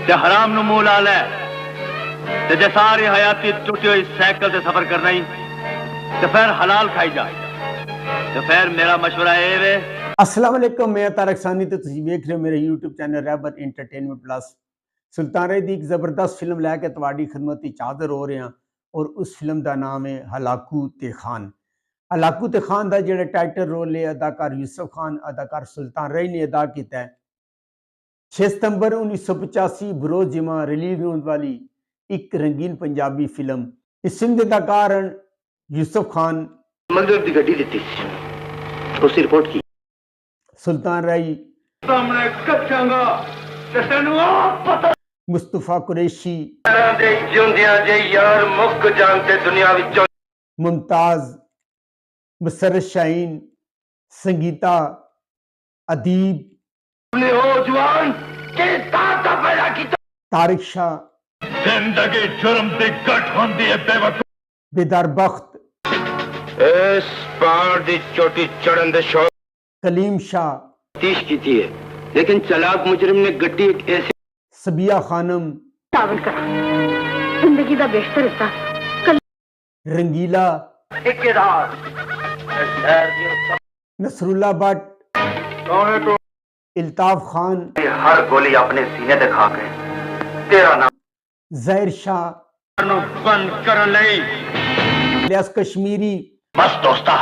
ते हराम नूं मूंह ला लै ते जे सारी हयाती टुटी हुई साइकिल से सफर करना ही ते फिर हलाल खाई जा। ते फिर मेरा मशवरा ये वे। अस्सलाम वालेकुम, मैं तारक सानी ते तुसीं वेख रहे हो मेरे यूट्यूब चैनल रहबर एंटरटेनमेंट प्लस। सुल्तान राय दी एक जबरदस्त फिल्म लैके तुहाडी खिदमत विच हाज़र हो रहे हैं और उस फिल्म का नाम है हलाकू ते खान। हलाकू ते खान का जो टाइटल रोल है अदाकार यूसुफ खान, अदाकार सुल्तान राय ने अदा किया है। 6 सितंबर 1985 बरोज जिमा रिलीज होने वाली एक रंगीन पंजाबी फिल्म। इस फिल्म के अदाकार यूसुफ खान, मंदिर की गड्डी दी उसकी रिपोर्ट की सुल्तान राय, सामने कच्चांगा ते तैनूं पता मुस्तफा कुरैशी, दे जिंदियां जे यार मुक जानते दुनिया विचों मुमताज, मुसरत शाहीन, संगीता, अदीब, ने हो जवान के ताका पैदा की तारिक शाह, जिंदगी जुर्म दी गठ होंदी है बेवकूफ। बेदार बख्त, इस पहाड़ दी चोटी चढ़न दे शौक कलीम शाह, तीश की थी है, लेकिन चलाक मुजरिम ने गड्डी एक ऐसे सबिया खानम, तावन करा जिंदगी का बेहतर हिस्सा रंगीला, ठेकेदार शहर दी नसरुल्ला भट्ट, कौन है तो इल्ताफ खान, हर गोली अपने सीने ते खा के तेरा नाम जहर शाह, बंद करन लई इलियास कश्मीरी, बस दोस्ता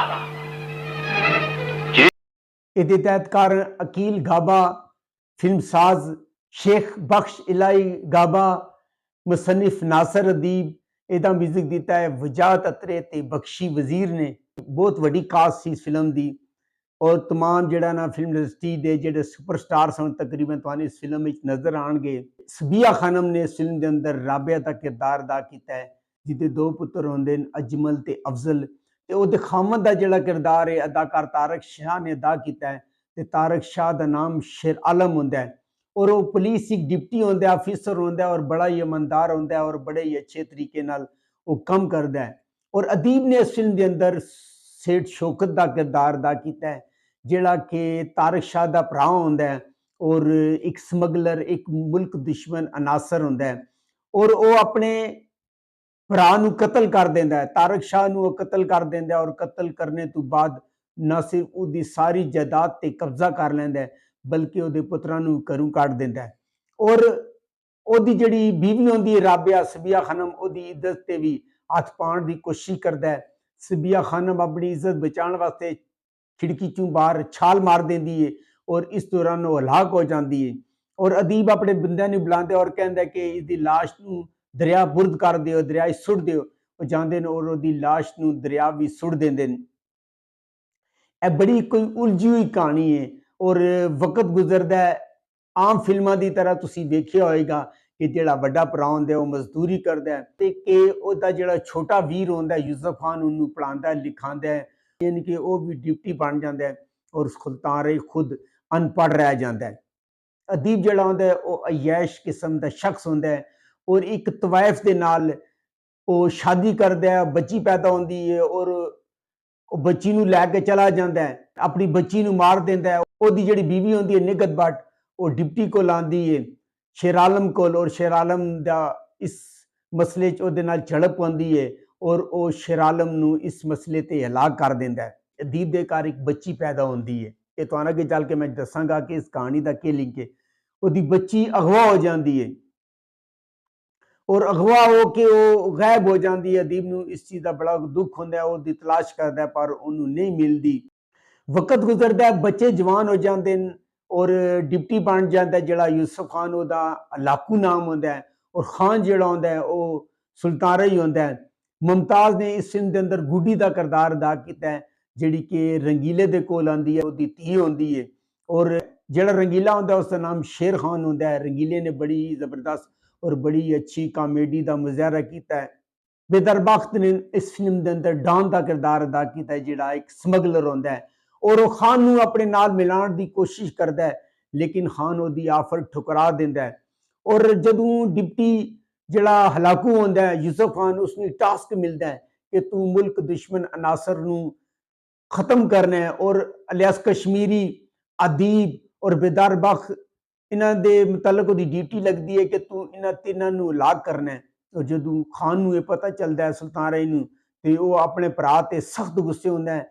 हिदायतकार अकील गाबा, फिल्मसाज शेख बख्श इलाई गाबा, मुसन्निफ नासर अदीब। एदा म्यूजिक दिता है वजाहत अतरे ते बख्शी वजीर ने। बहुत वड्डी कास्ट सी इस फिल्म दी और तमाम जिहड़ा ना फिल्म इंडस्ट्री दे जिहड़े सुपरस्टार सन तकरीबन तुहानूं इस फिल्म विच नज़र आउणगे। सबिया खानम ने इस फिल्म के अंदर राबिया दा किरदार अदा किया है, जिहदे दो पुत्र होंदे न अजमल ते अफजल। ते ओहदे खामद दा जिहड़ा किरदार है अदाकार तारक शाह ने अदा किया है। ते तारक शाह दा नाम शेर आलम होंदा है और वो पुलिस एक डिप्टी होंदा ऑफिसर होंदा और बड़ा ही ईमानदार होंदा और बड़े ही अच्छे तरीके नाल वो काम करदा है। और अदीब ने इस फिल्म के अंदर सेठ शौकत का किरदार अदा किया है, जिहड़ा कि तारक शाह का भरा होंदा है और एक स्मगलर, एक मुल्क दुश्मन अनासर होंदा है और वो अपने भरा नूं कतल कर देंदा है। तारक शाह नूं वो कतल कर देंदा है और कतल करने तो बाद ना सिर्फ उसकी सारी जायदाद ते कब्जा कर लैंदा है बल्कि उसदे पुत्रां नूं घरों कढ देंदा है। और ਉਹਦੀ ਜਿਹੜੀ बीवी होंदी है राबिया, सबिया खानम, ਉਹਦੀ इज्जत ते भी हथ पाउण दी कोशिश करदा है। सबिया खानम अपनी इज्जत बचाने वास्ते खिड़की चों बाहर छाल मार देंदी है और इस दौरान वो हलाक हो जाती है। और अदीब अपने बंदियां नूं बुलांदा और कहंदा कि इसदी लाश नूं दरिया बुर्द कर दिओ, दरिया च सुट दिओ। वो जांदे न और ਉਹਦੀ लाश नूं दरिया विच सुट देंदे न। ਇਹ बड़ी कोई उलझी हुई कहानी है और वक्त गुजरदा है। आम फिल्मां की तरह तुसीं देखिया होएगा कि जिहड़ा वड्डा भरा हुंदा वो मजदूरी करदा है ते कि ਉਹਦਾ ਜਿਹੜਾ छोटा वीर होंदा यूसुफ खान ਉਹਨੂੰ पढ़ांदा लिखांदा है, यानी कि वो भी डिप्टी बन जाता है और सुल्तान राय खुद अनपढ़ रह जाता है। अदीब जिहड़ा होंदा है वो अयैश किस्म का शख्स होंदा है और एक तवाइफ के नाल वो शादी करदा है, बच्ची पैदा होंदी है और बच्ची नूं लैके चला जाता है, अपनी बच्ची नूं मार देंदा है। ਉਹਦੀ ਜਿਹੜੀ बीवी होंदी है निगत भट्ट, वो डिप्टी को आंदी है शेर आलम कोल और शेर आलम दा इस मसले च ਉਹਦੇ ਨਾਲ झड़प आंदी है और वो शेर आलम नूं इस मसले ते हलाक कर देंदा है। अदीब दे घर एक बच्ची पैदा होंदी है। ये तुहानूं अगे चल के मैं दसांगा कि इस कहानी का क्या लिंक है। ਉਹਦੀ बच्ची अगवा हो जाती है और अगवा हो के वो गायब हो जाती है। अदीब नूं इस चीज़ का बड़ा दुख होंदा है, उसकी तलाश करदा है पर उन्होंने नहीं मिलती। वक्त गुजरदा है, बच्चे जवान हो जाते हैं और डिप्टी बन जाता है जिहड़ा यूसुफ खान, उसका हलाकू नाम होंदा है और खान जिहड़ा होंदा है वो सुल्तान राय होंदा है। मुमताज ने इस फिल्म के अंदर गुड्डी का किरदार अदा किया है, जिहड़ी कि रंगीले दे कोल आंदी है, उसकी धी होंदी है और जिहड़ा रंगीला होंदा है उसका नाम शेर खान होंदा है। रंगीले ने बड़ी जबरदस्त और बड़ी अच्छी कॉमेडी का मुजाहरा किया है। बेदार बख्त ने इस फिल्म के अंदर डॉन का किरदार अदा किया है, जिहड़ा एक स्मगलर होंदा है और वो खान नूं अपने नाल मिलाण दी कोशिश करदा है, लेकिन खान उसदी आफर ठुकरा दिंदा है। और जदों डिप्टी जिहड़ा हलाकू होंदा है यूसुफ खान, उसनूं टास्क मिलदा है कि तू मुल्क दुश्मन अनासर नूं खत्म करना है और इलियास कश्मीरी, अदीब और बेदार बख्त ਇਹਨਾਂ ਦੇ ਮੁਤਲਕ ਉਹਦੀ ਡਿਊਟੀ ਲੱਗਦੀ ਹੈ ਕਿ ਤੂੰ ਇਹਨਾਂ ਤਿੰਨਾਂ ਨੂੰ ਹਲਾਕ ਕਰਨਾ ਹੈ। ਤੇ ਜਦੋਂ ਖਾਨ ਨੂੰ ਇਹ ਪਤਾ ਚੱਲਦਾ ਹੈ ਸੁਲਤਾਨ ਰਾਏ ਨੂੰ, ਤੇ ਉਹ ਆਪਣੇ ਭਰਾ ਤੇ ਸਖਤ ਗੁੱਸੇ ਹੁੰਦਾ ਹੈ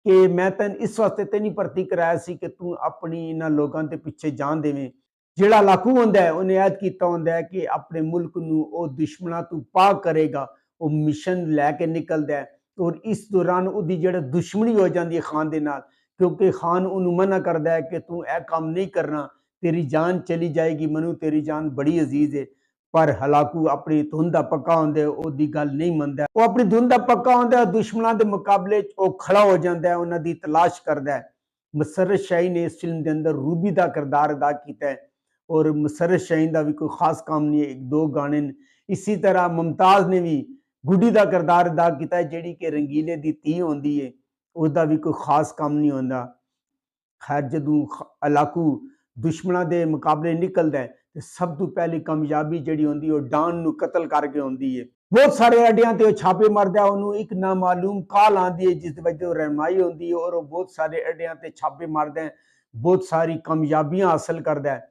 ਕਿ ਮੈਂ ਤੈਨੂੰ ਇਸ ਵਾਸਤੇ ਤੇ ਨਹੀਂ ਭਰਤੀ ਕਰਾਇਆ ਸੀ ਕਿ ਤੂੰ ਆਪਣੀ ਇਹਨਾਂ ਲੋਕਾਂ ਦੇ ਪਿੱਛੇ ਜਾਨ ਦੇਵੇਂ। ਜਿਹੜਾ ਲਾਕੂ ਹੁੰਦਾ ਹੈ ਉਹਨੇ ਐਦ ਕੀਤਾ ਹੁੰਦਾ ਹੈ ਕਿ ਆਪਣੇ ਮੁਲਕ ਨੂੰ ਉਹ ਦੁਸ਼ਮਣਾਂ ਤੋਂ ਪਾਕ ਕਰੇਗਾ। ਉਹ ਮਿਸ਼ਨ ਲੈ ਕੇ ਨਿਕਲਦਾ ਹੈ ਔਰ ਇਸ ਦੌਰਾਨ ਉਹਦੀ ਜਿਹੜਾ ਦੁਸ਼ਮਣੀ ਹੋ ਜਾਂਦੀ ਹੈ ਖਾਨ ਦੇ ਨਾਲ, ਕਿਉਂਕਿ ਖਾਨ ਉਹਨੂੰ ਮਨਾ ਕਰਦਾ ਹੈ ਕਿ ਤੂੰ ਇਹ ਕੰਮ ਨਹੀਂ ਕਰਨਾ, ਤੇਰੀ ਜਾਨ ਚਲੀ ਜਾਏਗੀ, ਮੈਨੂੰ ਤੇਰੀ ਜਾਨ ਬੜੀ ਅਜ਼ੀਜ਼ ਹੈ। ਪਰ ਹਲਾਕੂ ਆਪਣੀ ਧੁਨ ਦਾ ਪੱਕਾ ਹੁੰਦਾ, ਉਹਦੀ ਗੱਲ ਨਹੀਂ ਮੰਨਦਾ। ਉਹ ਆਪਣੀ ਧੁਨ ਦਾ ਪੱਕਾ ਹੁੰਦਾ, ਦੁਸ਼ਮਣਾਂ ਦੇ ਮੁਕਾਬਲੇ 'ਚ ਉਹ ਖੜਾ ਹੋ ਜਾਂਦਾ ਹੈ, ਉਹਨਾਂ ਦੀ ਤਲਾਸ਼ ਕਰਦਾ ਹੈ। ਮਸਰਤ ਸ਼ਾਹੀ ਨੇ ਇਸ ਫਿਲਮ ਦੇ ਅੰਦਰ ਰੂਬੀ ਦਾ ਕਿਰਦਾਰ ਅਦਾ ਕੀਤਾ ਹੈ ਔਰ ਮਸਰਤ ਸ਼ਾਹੀ ਦਾ ਵੀ ਕੋਈ ਖਾਸ ਕੰਮ ਨਹੀਂ ਹੈ, 1-2 ਗਾਣੇ ਨੇ। ਇसी ਤਰ੍ਹਾਂ ਮੁਮਤਾਜ਼ ਨੇ ਵੀ ਗੁੱਡੀ ਦਾ ਕਿਰਦਾਰ ਅਦਾ ਕੀਤਾ ਹੈ, ਜਿਹੜੀ ਕਿ ਰੰਗੀਲੇ ਦੀ ਧੀ ਹੁੰਦੀ ਹੈ, उसका भी कोई खास काम नहीं होता। खैर जदों हलाकू दुश्मनों के मुकाबले निकलता है तो सब तो पहली कामयाबी जी होंगी वो डान नूं कतल करके होंगी है। बहुत सारे अड्डियां ते छापे मारदा, उन्होंने एक नामालूम काल आती है जिस वजह रहनुमाई होंगी है और वो बहुत सारे अड्डियां ते छापे मारदा है, बहुत सारी कामयाबियां हासिल करता है।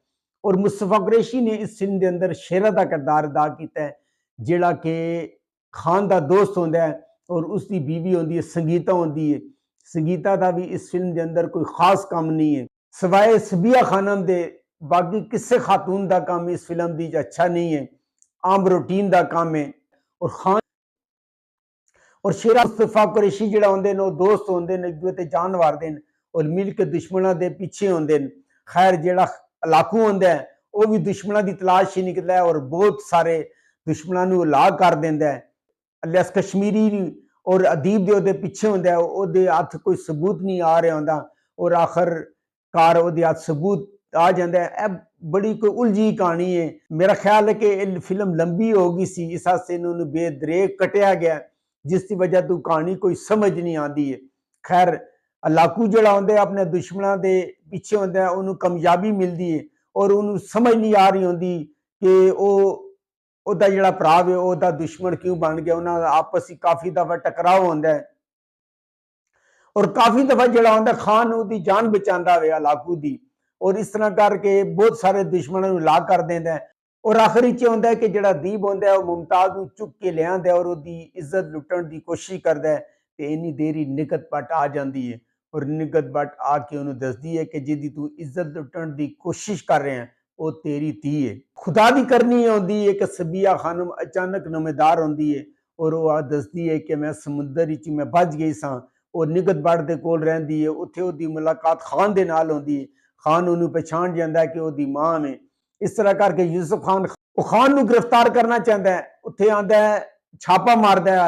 और मुस्तफा कुरैशी ने इस फिल्म के अंदर शेरा का किरदार अदा किया है, जिहड़ा कि खान का दोस्त होंदा है और उसकी बीवी होंदी है संगीता होंदी है। संगीता का भी इस फिल्म के अंदर कोई खास काम नहीं है, सवाए सबिया खानम दे बाकी किसी खातून का काम इस फिल्म की अच्छा नहीं है, आम रूटीन का काम है। और खान और शेरा मुस्तफा कुरैशी जिहड़ा होंदे ने दोस्त होंदे ने, एक दूजे ते जान वारदे ने और मिल के दुश्मनों के पीछे होंदे ने। खैर जिहड़ा हलाकू होंदा है वह भी दुश्मनों की तलाश ही निकलता है और बहुत सारे दुश्मनों को हलाक कर देंदा है। इलियास कश्मीरी और अदीब दे ओहदे पीछे होंदा है, ओहदे हथ कोई सबूत नहीं आ रहा होंदा और आखिरकार ओहदे हथ सबूत आ जाता है। यह बड़ी कोई उलझी कहानी है। मेरा ख्याल है कि फिल्म लंबी हो गई सी, इस वास्ते इन्होंने बेदरेक कटिया गया, जिसकी वजह तो कहानी कोई समझ नहीं आती है। खैर हलाकू जिहड़ा होंदा है अपने दुश्मनों के पीछे होंदा है, उन्होंने कामयाबी मिलती है और उन्होंने समझ नहीं आ रही होंदी कि ਉਹਦਾ ਜਿਹੜਾ ਭਰਾ ਵੇ ਉਹਦਾ ਦੁਸ਼ਮਣ क्यों बन गया। उन्होंने आपस में काफ़ी दफ़ा टकराव होंदा है और काफ़ी दफ़ा जिहड़ा होंदा खान उसकी जान बचांदा वे हलाकू दी और इस तरह करके बहुत सारे दुश्मनों को हलाक कर देंदा है। और आखिरी च होंदा है कि जिहड़ा दीब होंदा है वो मुमताज़ को चुक के ले आंदा है और उसकी इज्जत लुटण की कोशिश करता है। तो इन्नी देर ही निगत भट्ट आ जाती है और निगत भट्ट आके उन्होंने दसदी है कि जिहदी तू इज्जत लुटण की कोशिश कर रहे हैं वो तेरी धी है। खुदा की करनी होंदी है कि सबिया खानम अचानक नमेदार होंदी है और वह दसदी है कि मैं समुद्र च मैं बच गई सां और निगत भट्ट दे कोल रहिंदी है। उत्थे उसकी मुलाकात खान दे नाल होंदी है। खान उन्होंने पहचान जाता है कि उसकी मां है। इस तरह करके यूसुफ खान नूं गिरफ्तार करना चाहता है। उत्थे आंदा है, छापा मारदा है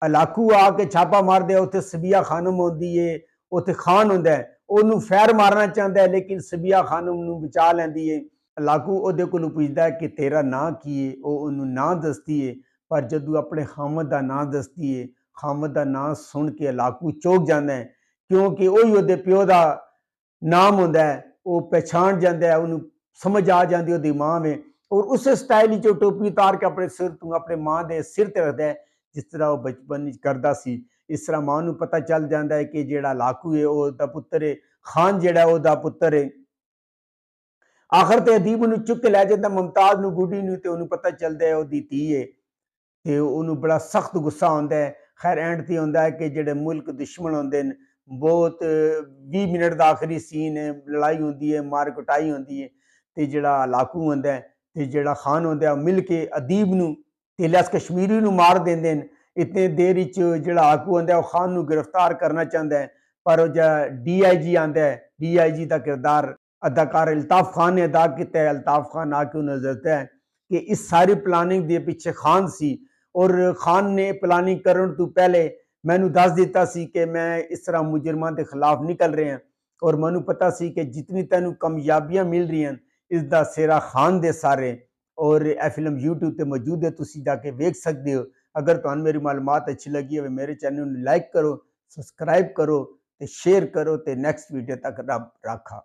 हलाकू आके छापा मारदे, उत्थे सबिया खानम होंदी है, उत्थे खान होंदा है, ਉਹਨੂੰ ਫੈਰ ਮਾਰਨਾ ਚਾਹੁੰਦਾ ਹੈ लेकिन सबिया खानम ਨੂੰ बचा ਲੈਂਦੀ है। हलाकू ਉਹਦੇ ਕੋਲੋਂ ਪੁੱਛਦਾ ਹੈ कि तेरा ਨਾਂ ਕੀ ਹੈ, ਉਹ ਉਹਨੂੰ ਨਾਂ ਦੱਸਦੀ ਹੈ। ਪਰ ਜਦੋਂ ਆਪਣੇ ਖਾਮਦ ਦਾ ਨਾਂ ਦੱਸਦੀ ਹੈ, ਖਾਮਦ ਦਾ ਨਾਂ ਸੁਣ ਕੇ ਹਲਾਕੂ ਚੌਂਕ ਜਾਂਦਾ ਹੈ ਕਿਉਂਕਿ ਉਹੀ ਉਹਦੇ ਪਿਓ ਦਾ ਨਾਮ ਹੁੰਦਾ ਹੈ। ਉਹ ਪਛਾਣ ਜਾਂਦਾ ਹੈ, ਉਹਨੂੰ ਸਮਝ ਆ ਜਾਂਦੀ ਉਹਦੀ ਮਾਂ ਵੇ और उस स्टाइल ਵਿੱਚ टोपी उतार के अपने सिर ਤੋਂ अपने मां ਦੇ सिर ਤੇ ਰੱਖਦਾ है जिस तरह वो बचपन ਵਿੱਚ करता सी। इस तरह मां ਨੂੰ पता चल जाता है कि ਜਿਹੜਾ हलाकू है ਉਹਦਾ पुत्र है, खान ਜਿਹੜਾ ਉਹਦਾ पुत्र है। आखिर ते अदीब ਨੂੰ चुक के लै जाता मुमताज ਨੂੰ गुड्डी ਨੂੰ ਤੇ ਉਹਨੂੰ पता चलता है ਉਹਦੀ ਧੀ है ਤੇ ਉਹਨੂੰ बड़ा सख्त गुस्सा आंदा है। खैर एंड ते ਹੁੰਦਾ है कि ਜਿਹੜੇ मुल्क दुश्मन होंदे ने बहुत 20 मिनट ਦਾ आखिरी सीन है, लड़ाई होंदी है, मार कुटाई होंदी है ਤੇ ਜਿਹੜਾ हलाकू ਹੁੰਦਾ है ਤੇ ਜਿਹੜਾ खान ਹੁੰਦਾ है मिल के अदीब ਨੂੰ ਤੇ इलियास कश्मीरी ਨੂੰ मार देंदे ने। इतने देर जिहड़ा हलाकू आंदा है खान नूं गिरफ्तार करना चाहता है पर DIG आंदा है, DIG का किरदार अदाकार अल्ताफ खान ने अदा किया है। अल्ताफ खान आके उन्हें दसदा है कि इस सारी प्लानिंग के पीछे खान सी और खान ने प्लानिंग करने तो पहले मैनू दस दिता सी कि मैं इस तरह मुजरमां के खिलाफ निकल रहे हैं और मैनू पता सी कि जितनी तैनू कामयाबियां मिल रही हैं इसका सिरा खान दे सारे। और यह फिल्म YouTube पर मौजूद है, तुसी जाके वेख सकते हो। अगर तुहानू मेरी मालूमात अच्छी लगी है मेरे चैनल लाइक करो, सब्सक्राइब करो, शेयर करो। तो नैक्सट वीडियो तक रब राखा।